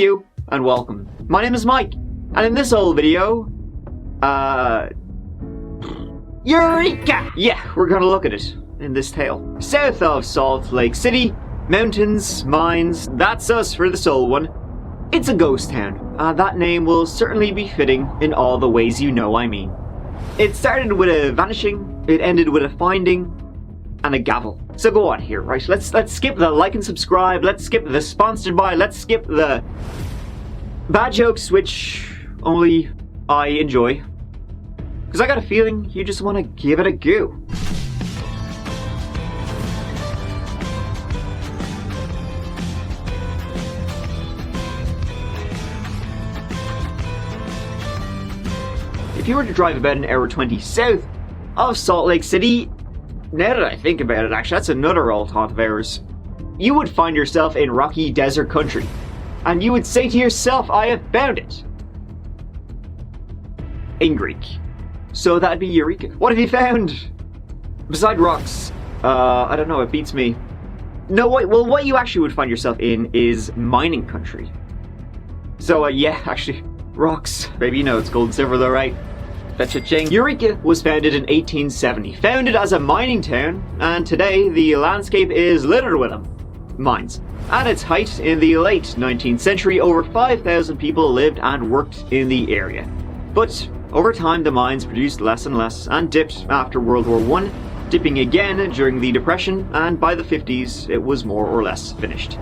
you and welcome. My name is Mike, and in this old video, Eureka! Yeah, we're gonna look at it in this tale. South of Salt Lake City, mountains, mines, that's us for this old one. It's a ghost town. That name will certainly be fitting in all the ways you know I mean. It started with a vanishing, it ended with a finding, and a gavel. So go on here, right? Let's skip the like and subscribe, let's skip the sponsored by, let's skip the bad jokes, which only I enjoy. Because I got a feeling you just want to give it a go. If you were to drive about an hour 20 south of Salt Lake City, now that I think about it, actually, that's another old haunt of ours, you would find yourself in rocky desert country. And you would say to yourself, I have found it. In Greek. So that'd be Eureka. What have you found? Beside rocks. I don't know, it beats me. No, well, what you actually would find yourself in is mining country. So, yeah, actually, rocks. Baby, you know it's gold and silver though, right? Cha-ching. Eureka was founded in 1870, founded as a mining town, and today the landscape is littered with them. Mines. At its height in the late 19th century, over 5,000 people lived and worked in the area. But over time, the mines produced less and less and dipped after World War I, dipping again during the Depression, and by the 50s, it was more or less finished.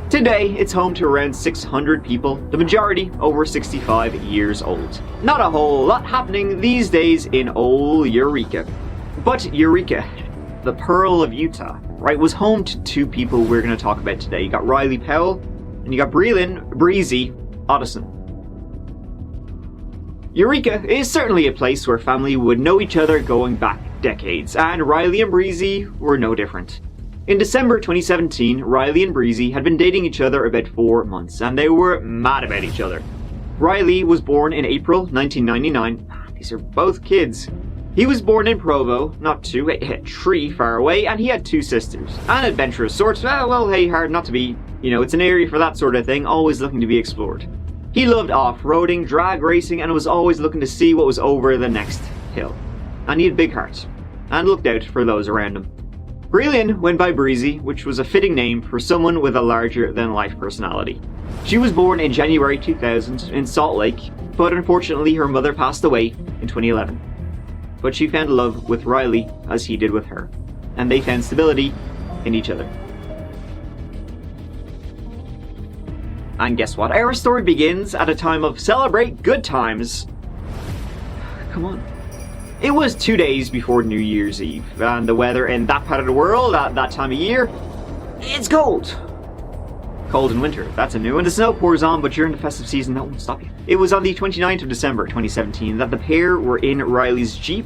Today, it's home to around 600 people, the majority over 65 years old. Not a whole lot happening these days in old Eureka. But Eureka, the Pearl of Utah, right, was home to two people we're going to talk about today. You got Riley Powell, and you got Breezy Otteson. Eureka is certainly a place where family would know each other going back decades, and Riley and Breezy were no different. In December 2017, Riley and Breezy had been dating each other about 4 months, and they were mad about each other. Riley was born in April 1999. These are both kids. He was born in Provo, not a tree far away, and he had two sisters. An adventurous sort. Well, hey, hard not to be. You know, it's an area for that sort of thing, always looking to be explored. He loved off-roading, drag racing, and was always looking to see what was over the next hill. And he had big heart, and looked out for those around him. Brillian went by Breezy, which was a fitting name for someone with a larger-than-life personality. She was born in January 2000 in Salt Lake, but unfortunately her mother passed away in 2011. But she found love with Riley as he did with her, and they found stability in each other. And guess what? Our story begins at a time of celebrate good times. Come on. It was 2 days before New Year's Eve, and the weather in that part of the world at that time of year, it's cold. Cold in winter, that's a new one. The snow pours on, but during the festive season, that won't stop you. It was on the 29th of December 2017 that the pair were in Riley's Jeep,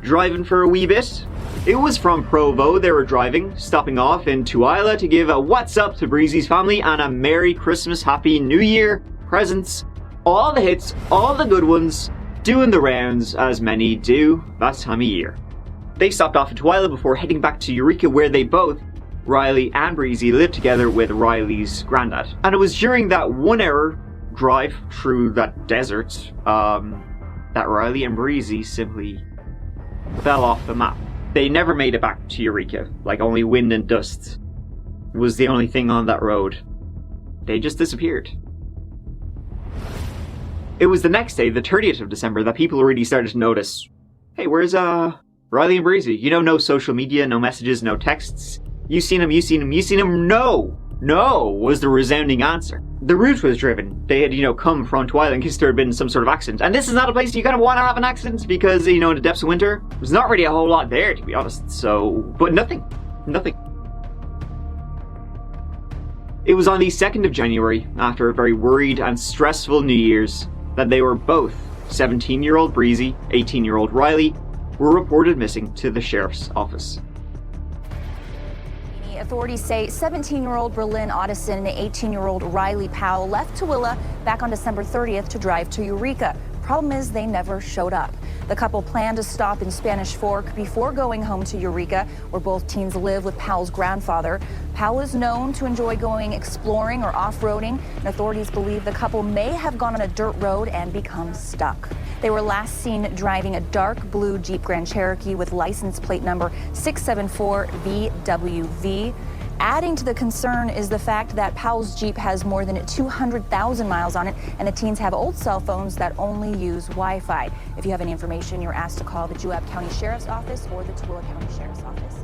driving for a wee bit. It was from Provo they were driving, stopping off in Tooele to give a what's up to Breezy's family and a Merry Christmas, Happy New Year, presents, all the hits, all the good ones, doing the rounds as many do that time of year. They stopped off in Tooele before heading back to Eureka, where they both, Riley and Breezy, lived together with Riley's granddad. And it was during that 1 hour drive through that desert that Riley and Breezy simply fell off the map. They never made it back to Eureka, like only wind and dust was the only thing on that road. They just disappeared. It was the next day, the 30th of December, that people really started to notice, hey, where's Riley and Breezy? You know, no social media, no messages, no texts. You seen him? No, was the resounding answer. The route was driven. They had, come from Tooele in case there had been some sort of accident. And this is not a place you kind of want to have an accident because, in the depths of winter, there's not really a whole lot there, to be honest. So, but nothing. It was on the 2nd of January, after a very worried and stressful New Year's, that they were both 17-year-old Breezy, 18-year-old Riley, were reported missing to the sheriff's office. Authorities say 17-year-old Jerrod Otteson and 18-year-old Riley Powell left Tooele back on December 30th to drive to Eureka. Problem is, they never showed up. The couple planned to stop in Spanish Fork before going home to Eureka, where both teens live with Powell's grandfather. Powell is known to enjoy going exploring or off-roading, and authorities believe the couple may have gone on a dirt road and become stuck. They were last seen driving a dark blue Jeep Grand Cherokee with license plate number 674VWV. Adding to the concern is the fact that Powell's Jeep has more than 200,000 miles on it, and the teens have old cell phones that only use Wi-Fi. If you have any information, you're asked to call the Juab County Sheriff's Office or the Tooele County Sheriff's Office.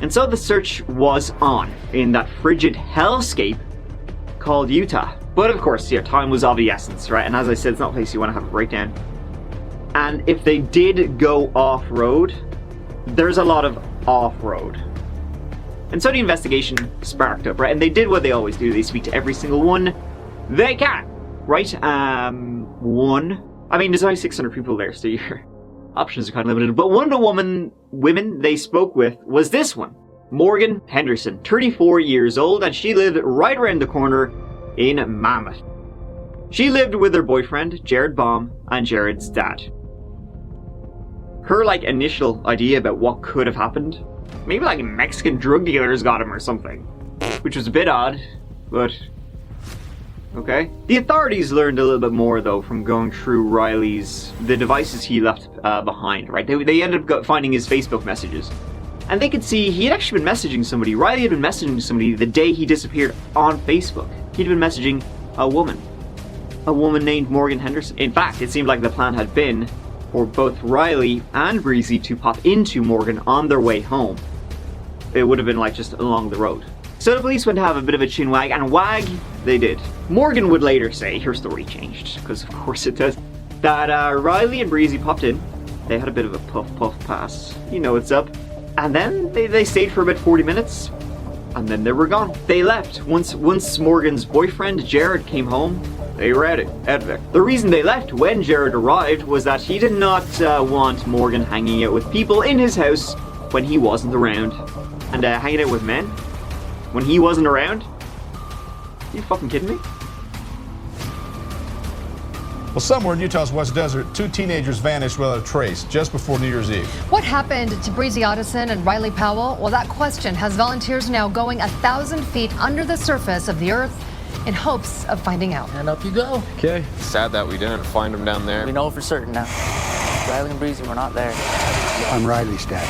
And so the search was on in that frigid hellscape called Utah. But of course, yeah, time was of the essence, right? And as I said, it's not a place you want to have a breakdown. And if they did go off-road, there's a lot of off-road. And so the investigation sparked up, right? And they did what they always do. They speak to every single one they can, right? I mean, there's only 600 people there, so your options are kind of limited. But one of the women they spoke with was this one, Morgan Henderson, 34 years old, and she lived right around the corner in Mammoth. She lived with her boyfriend, Jerrod Baum, and Jerrod's dad. Her, initial idea about what could have happened, maybe Mexican drug dealers got him or something, which was a bit odd, but okay. The authorities learned a little bit more though from going through the devices he left behind, right? They ended up finding his Facebook messages, and they could see he had actually been messaging somebody. Riley had been messaging somebody the day he disappeared on Facebook. He'd been messaging a woman named Morgan Henderson. In fact, it seemed like the plan had been for both Riley and Breezy to pop into Morgan on their way home. It would have been just along the road. So the police went to have a bit of a chin wag, and wag they did. Morgan would later say, her story changed, because of course it does, that Riley and Breezy popped in. They had a bit of a puff pass. You know what's up. And then they stayed for about 40 minutes, and then they were gone. They left. Once Morgan's boyfriend, Jerrod, came home, they were out of there. The reason they left when Jerrod arrived was that he did not want Morgan hanging out with people in his house when he wasn't around. And hanging out with men when he wasn't around? Are you fucking kidding me? Well, somewhere in Utah's West Desert, two teenagers vanished without a trace just before New Year's Eve. What happened to Breezy Otteson and Riley Powell? Well, that question has volunteers now going 1,000 feet under the surface of the earth in hopes of finding out. And up you go. Okay. Sad that we didn't find them down there. We know for certain now. Riley and Breezy were not there. I'm Riley's dad.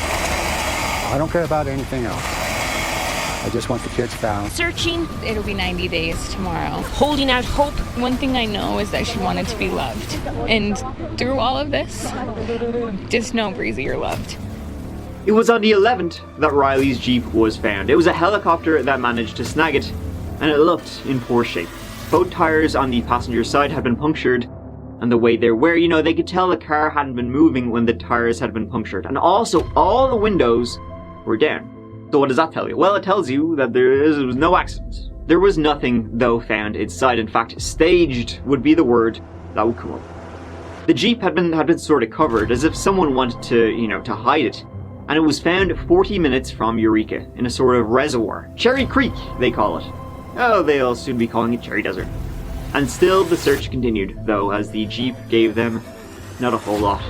I don't care about anything else. I just want the kids found. Searching, it'll be 90 days tomorrow. Holding out hope. One thing I know is that she wanted to be loved. And through all of this, just know, Breezy, you're loved. It was on the 11th that Riley's Jeep was found. It was a helicopter that managed to snag it, and it looked in poor shape. Both tires on the passenger side had been punctured, and the way they were, they could tell the car hadn't been moving when the tires had been punctured. And also, all the windows were down. So what does that tell you? Well, it tells you that there was no accident. There was nothing, though, found inside. In fact, staged would be the word that would come up. The Jeep had been sort of covered, as if someone wanted to hide it. And it was found 40 minutes from Eureka, in a sort of reservoir. Cherry Creek, they call it. Oh, they'll soon be calling it Cherry Desert. And still the search continued, though, as the Jeep gave them not a whole lot.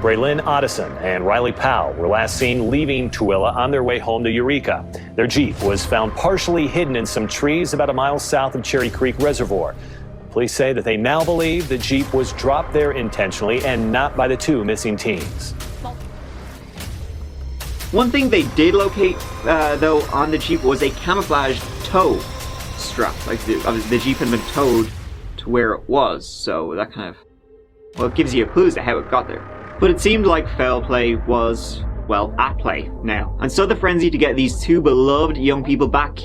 Braylon Otteson and Riley Powell were last seen leaving Tooele on their way home to Eureka. Their Jeep was found partially hidden in some trees about a mile south of Cherry Creek Reservoir. Police say that they now believe the Jeep was dropped there intentionally and not by the two missing teens. One thing they did locate, though, on the Jeep was a camouflaged tow strap. The Jeep had been towed to where it was, so that kind of, it gives you a clue as to how it got there. But it seemed like foul play was, at play now. And so the frenzy to get these two beloved young people back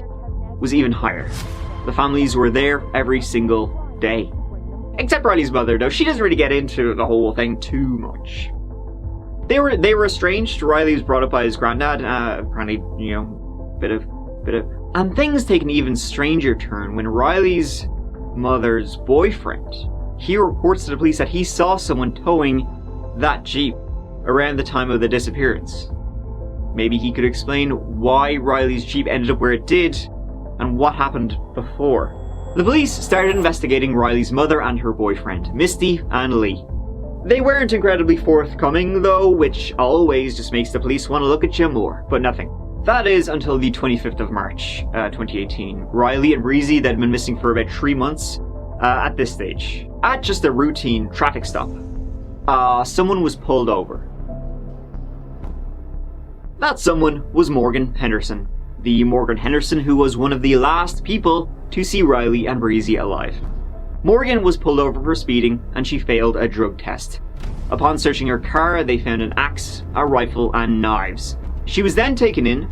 was even higher. The families were there every single day. Except Riley's mother, though. She doesn't really get into the whole thing too much. They were estranged. Riley was brought up by his granddad. Apparently, bit of... And things take an even stranger turn when Riley's mother's boyfriend, he reports to the police that he saw someone towing that Jeep around the time of the disappearance. Maybe he could explain why Riley's Jeep ended up where it did and what happened before. The police started investigating Riley's mother and her boyfriend, Misty and Lee. They weren't incredibly forthcoming though, which always just makes the police want to look at you more, but nothing. That is until the 25th of March, 2018. Riley and Breezy, that had been missing for about 3 months at this stage, at just a routine traffic stop, someone was pulled over. That someone was Morgan Henderson. The Morgan Henderson who was one of the last people to see Riley and Breezy alive. Morgan was pulled over for speeding and she failed a drug test. Upon searching her car, they found an axe, a rifle, and knives. She was then taken in,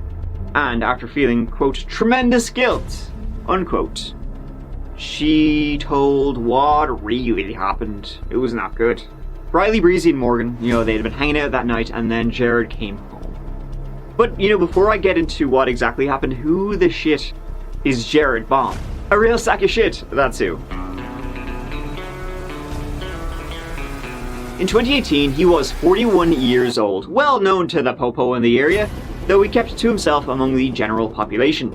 and after feeling, quote, tremendous guilt, unquote, she told what really happened. It was not good. Riley, Breezy, and Morgan, they had been hanging out that night, and then Jerrod came home. But, before I get into what exactly happened, who the shit is Jerrod Baum? A real sack of shit, that's who. In 2018, he was 41 years old, well known to the popo in the area, though he kept it to himself among the general population.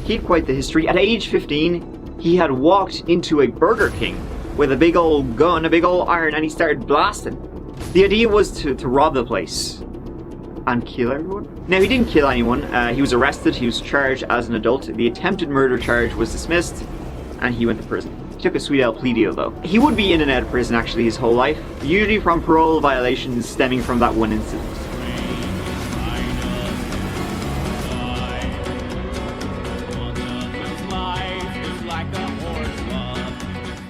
He had quite the history. At age 15, he had walked into a Burger King with a big old gun, a big old iron, and he started blasting. The idea was to rob the place and kill everyone. Now, he didn't kill anyone. He was arrested, he was charged as an adult. The attempted murder charge was dismissed, and he went to prison. He took a sweet L plea deal though. He would be in and out of prison actually his whole life, usually from parole violations stemming from that one incident.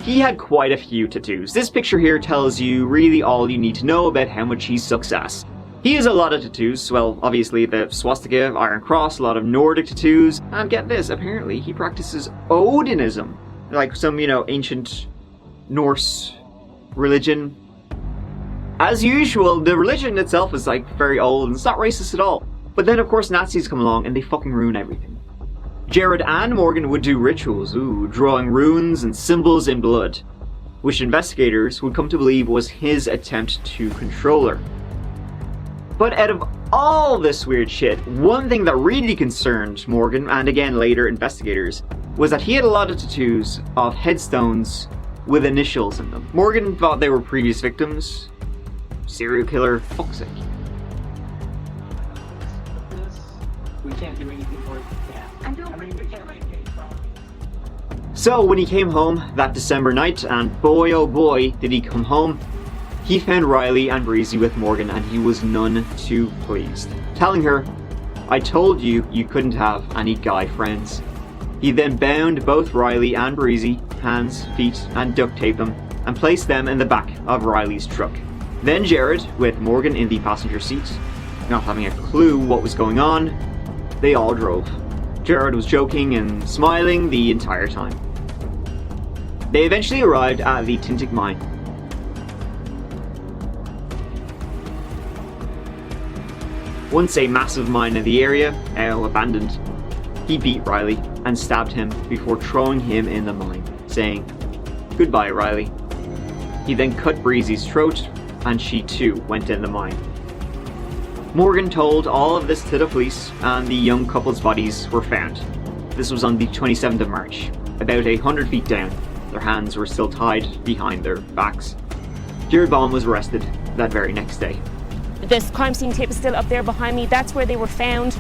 He had quite a few tattoos. This picture here tells you really all you need to know about how much he sucks ass. He has a lot of tattoos. Well, obviously the swastika, Iron Cross, a lot of Nordic tattoos, and get this, apparently he practices Odinism. Like some, ancient Norse religion. As usual, the religion itself is very old and it's not racist at all. But then of course Nazis come along and they fucking ruin everything. Jerrod and Morgan would do rituals, drawing runes and symbols in blood, which investigators would come to believe was his attempt to control her. But out of all this weird shit, one thing that really concerned Morgan, and again later investigators, was that he had a lot of tattoos of headstones with initials in them. Morgan thought they were previous victims. Serial killer, fuck's sake. We can't do anything for it. So when he came home that December night, and boy oh boy did he come home, he found Riley and Breezy with Morgan and he was none too pleased, telling her, I told you you couldn't have any guy friends. He then bound both Riley and Breezy, hands, feet, and duct taped them, and placed them in the back of Riley's truck. Then Jerrod, with Morgan in the passenger seat, not having a clue what was going on, they all drove. Jerrod was joking and smiling the entire time. They eventually arrived at the Tintic mine. Once a massive mine in the area, now abandoned, he beat Riley and stabbed him before throwing him in the mine, saying, "Goodbye, Riley." He then cut Breezy's throat, and she too went in the mine. Morgan told all of this to the police, and the young couple's bodies were found. This was on the 27th of March, about 100 feet down. Their hands were still tied behind their backs. Jerrod Baum was arrested that very next day. This crime scene tape is still up there behind me. That's where they were found.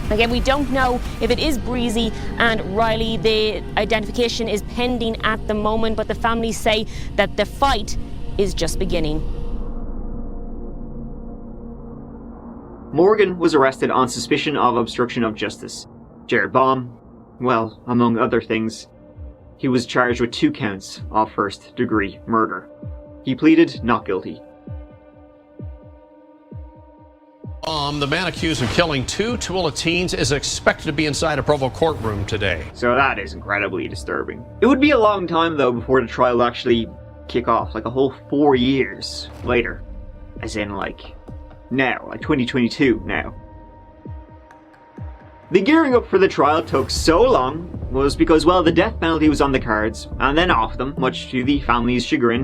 Again, we don't know if it is Breezy and Riley. The identification is pending at the moment, but the families say that the fight is just beginning. Morgan was arrested on suspicion of obstruction of justice. Jerrod Baum, well, among other things, he was charged with 2 counts of first-degree murder. He pleaded not guilty. The man accused of killing 2 Tooele teens is expected to be inside a Provo courtroom today. So that is incredibly disturbing. It would be a long time though before the trial actually kick off, like a whole 4 years later. As in now, 2022 now. The gearing up for the trial took so long was because, well, the death penalty was on the cards, and then off them, much to the family's chagrin.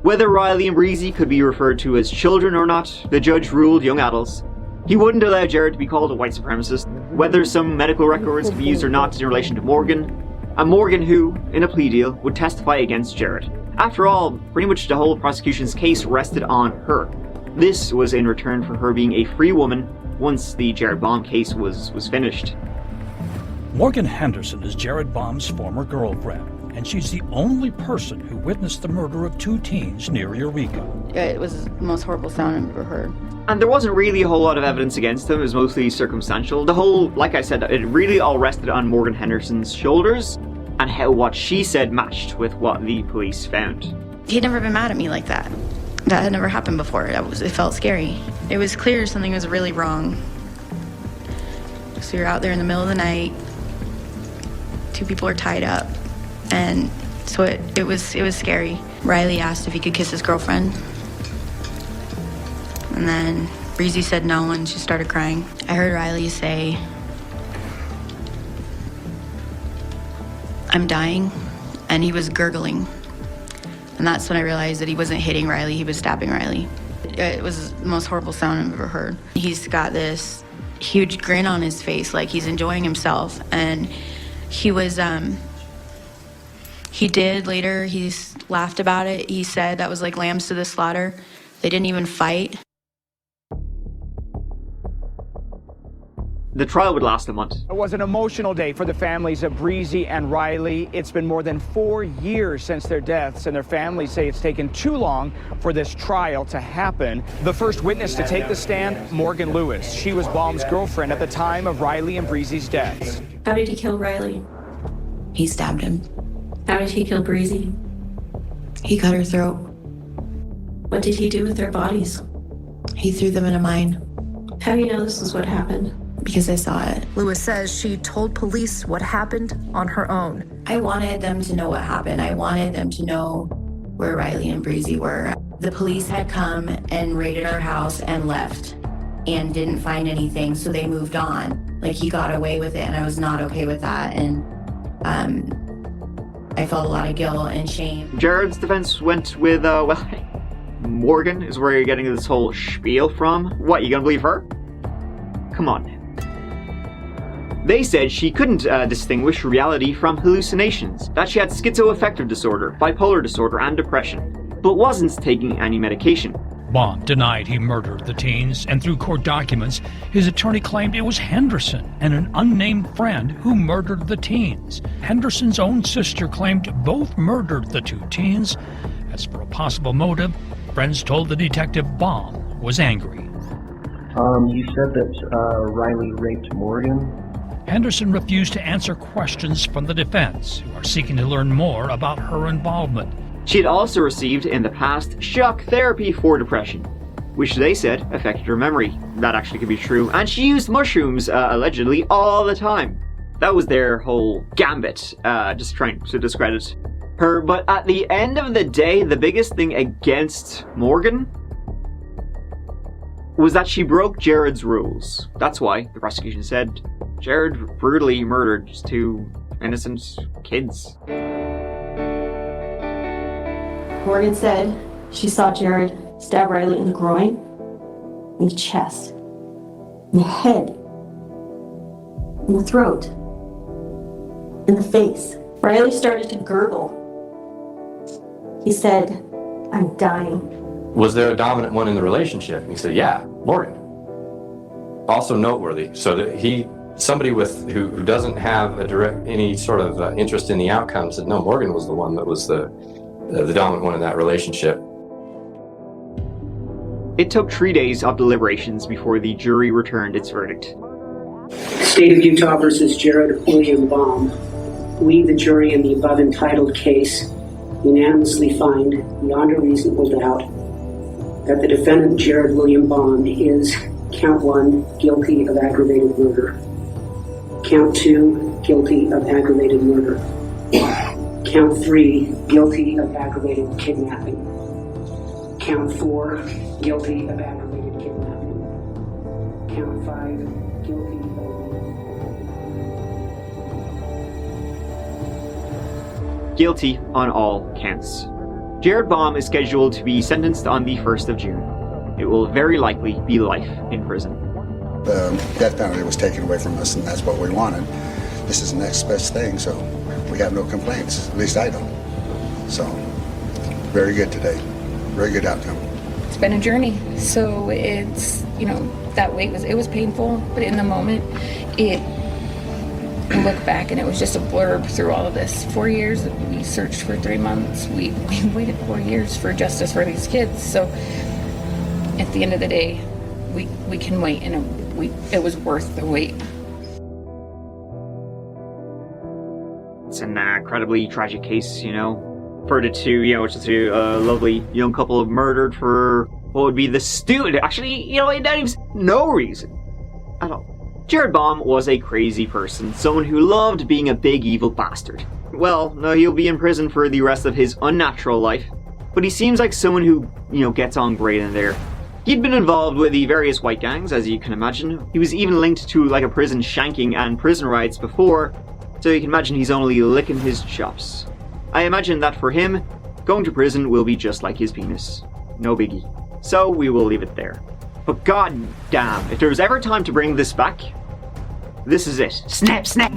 Whether Riley and Breezy could be referred to as children or not, the judge ruled young adults. He wouldn't allow Jerrod to be called a white supremacist. Whether some medical records could be used or not in relation to Morgan, And Morgan, who, in a plea deal, would testify against Jerrod. After all, pretty much the whole prosecution's case rested on her. This was in return for her being a free woman once the Jerrod Baum case was finished. Morgan Henderson is Jerrod Baum's former girlfriend, and she's the only person who witnessed the murder of 2 teens near Eureka. It was the most horrible sound I've ever heard. And there wasn't really a whole lot of evidence against him. It was mostly circumstantial. The whole, like I said, it really all rested on Morgan Henderson's shoulders and how what she said matched with what the police found. He'd never been mad at me like that. That had never happened before. It felt scary. It was clear something was really wrong. So you're out there in the middle of the night. 2 people are tied up. And so it was scary. Riley asked if he could kiss his girlfriend. And then Breezy said no, and she started crying. I heard Riley say, "I'm dying," and he was gurgling. And that's when I realized that he wasn't hitting Riley, he was stabbing Riley. It was the most horrible sound I've ever heard. He's got this huge grin on his face, like he's enjoying himself. And he was, he did later, he laughed about it. He said that was like lambs to the slaughter. They didn't even fight. The trial would last a month. It was an emotional day for the families of Breezy and Riley. It's been more than 4 years since their deaths, and their families say it's taken too long for this trial to happen. The first witness to take the stand, Morgan Lewis. She was Baum's girlfriend at the time of Riley and Breezy's deaths. How did he kill Riley? He stabbed him. How did he kill Breezy? He cut her throat. What did he do with their bodies? He threw them in a mine. How do you know this is what happened? Because I saw it. Lewis says she told police what happened on her own. I wanted them to know what happened. I wanted them to know where Riley and Breezy were. The police had come and raided our house and left and didn't find anything, so they moved on. Like, he got away with it, and I was not okay with that. And I felt a lot of guilt and shame. Jerrod's defense went with, Morgan is where you're getting this whole spiel from. What, you gonna believe her? Come on. They said she couldn't distinguish reality from hallucinations, that she had schizoaffective disorder, bipolar disorder, and depression, but wasn't taking any medication. Baum denied he murdered the teens, and through court documents, his attorney claimed it was Henderson and an unnamed friend who murdered the teens. Henderson's own sister claimed both murdered the 2 teens. As for a possible motive, friends told the detective Baum was angry. You said that Riley raped Morgan? Henderson refused to answer questions from the defense, who are seeking to learn more about her involvement. She had also received, in the past, shock therapy for depression, which they said affected her memory. That actually could be true. And she used mushrooms, allegedly, all the time. That was their whole gambit, just trying to discredit her. But at the end of the day, the biggest thing against Morgan was that she broke Jerrod's rules. That's why the prosecution said Jerrod brutally murdered 2 innocent kids. Morgan said she saw Jerrod stab Riley in the groin, in the chest, in the head, in the throat, in the face. Riley started to gurgle. He said, "I'm dying." Was there a dominant one in the relationship? And he said, yeah, Morgan. Also noteworthy, so that somebody who doesn't have any sort of interest in the outcome said, no, Morgan was the one that was the dominant one in that relationship. It took 3 days of deliberations before the jury returned its verdict. State of Utah versus Jerrod William Baum. We, the jury in the above entitled case, unanimously find, beyond a reasonable doubt, that the defendant, Jerrod William Baum, is, count 1, guilty of aggravated murder. Count 2, guilty of aggravated murder. Count 3, guilty of aggravated kidnapping. Count 4, guilty of aggravated kidnapping. Count 5, guilty of... Guilty on all counts. Jerrod Baum is scheduled to be sentenced on the 1st of June. It will very likely be life in prison. The death penalty was taken away from us, and that's what we wanted. This is the next best thing, so We have no complaints. At least I don't. So, very good today. Very good outcome. It's been a journey. So it's, that wait was painful, but in the moment, I look back and it was just a blurb through all of this. 4 years, we searched for 3 months. We waited 4 years for justice for these kids. So at the end of the day, we can wait, and it was worth the wait. It's an incredibly tragic case, For the two, just a lovely young couple murdered for what would be the stupid, actually, that is no reason at all. Jerrod Baum was a crazy person, someone who loved being a big evil bastard. Well, no, he'll be in prison for the rest of his unnatural life, but he seems like someone who, gets on great in there. He'd been involved with the various white gangs, as you can imagine. He was even linked to a prison shanking and prison riots before, so you can imagine he's only licking his chops. I imagine that for him, going to prison will be just like his penis. No biggie. So we will leave it there. But god damn, if there was ever time to bring this back, this is it. Snap, snap!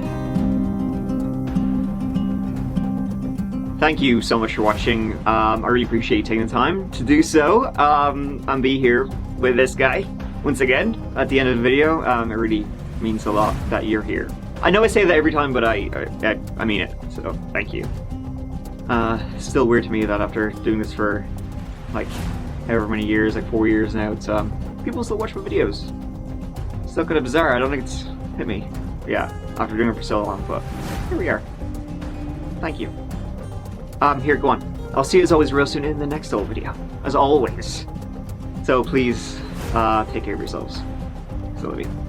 Thank you so much for watching. I really appreciate you taking the time to do so. And be here with this guy once again at the end of the video. It really means a lot that you're here. I know I say that every time, but I mean it, so thank you. It's still weird to me that after doing this for however many years, 4 years now, it's people still watch my videos. Still kind of bizarre. I don't think it's hit me. Yeah, after doing it for so long, but here we are. Thank you. Here, go on. I'll see you as always real soon in the next old video, as always. So please, take care of yourselves. So love you.